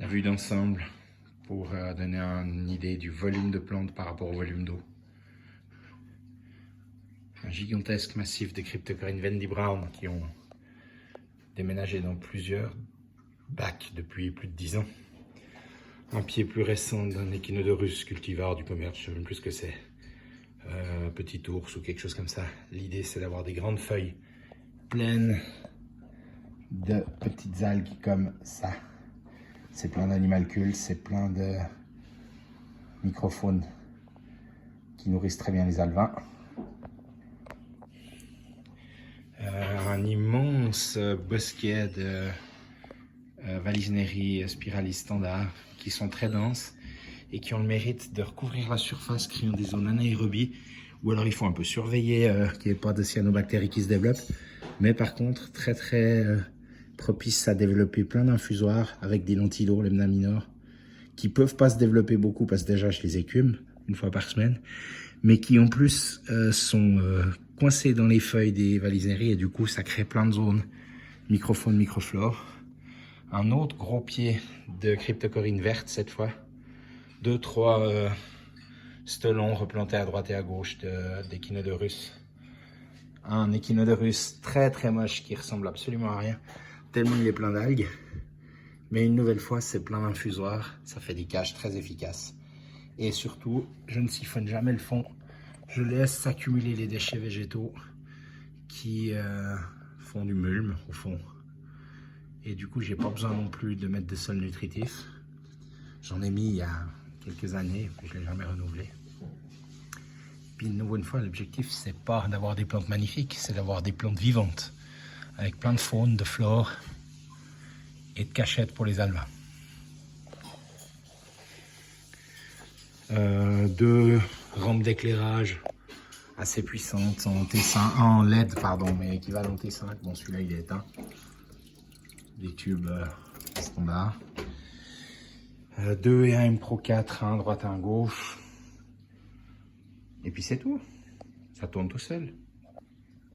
la vue d'ensemble pour donner une idée du volume de plantes par rapport au volume d'eau. Un gigantesque massif de Cryptocoryne Wendy Brown qui ont déménagé dans plusieurs bacs depuis plus de 10 ans. Un pied plus récent d'un Echinodorus cultivar du commerce, je ne sais même plus ce que c'est. Petit ours ou quelque chose comme ça. L'idée c'est d'avoir des grandes feuilles pleines de petites algues comme ça. C'est plein d'animalcules, c'est plein de microphones qui nourrissent très bien les alevins. Un immense bosquet de Vallisnerie spiralis standard qui sont très denses et qui ont le mérite de recouvrir la surface, créant des zones anaérobies, ou alors il faut un peu surveiller qu'il n'y ait pas de cyanobactéries qui se développent, mais par contre très propice à développer plein d'infusoires avec des lentillos, lemna minor, qui peuvent pas se développer beaucoup parce que déjà je les écume une fois par semaine, mais qui en plus sont coincés dans les feuilles des Vallisneries et du coup ça crée plein de zones microfaune, microflore. Un autre gros pied de Cryptocoryne verte cette fois. 2-3 stelons replantés à droite et à gauche d'Echinodorus. Un Echinodorus très moche qui ressemble absolument à rien, tellement il est plein d'algues. Mais une nouvelle fois, c'est plein d'infusoires, ça fait des caches très efficaces. Et surtout, je ne siphonne jamais le fond, je laisse s'accumuler les déchets végétaux qui font du mulme au fond. Et du coup, j'ai pas besoin non plus de mettre des sols nutritifs. J'en ai mis il y a quelques années, puis je ne l'ai jamais renouvelé. Puis une fois, l'objectif, c'est pas d'avoir des plantes magnifiques, c'est d'avoir des plantes vivantes, avec plein de faune, de flore et de cachettes pour les alevins. 2 rampes d'éclairage assez puissantes en T5, en LED, pardon, mais équivalent T5. Bon, celui-là, il est éteint. Des tubes standards. 2 et 1 M Pro 4, un à droite, un à gauche. Et puis c'est tout. Ça tourne tout seul.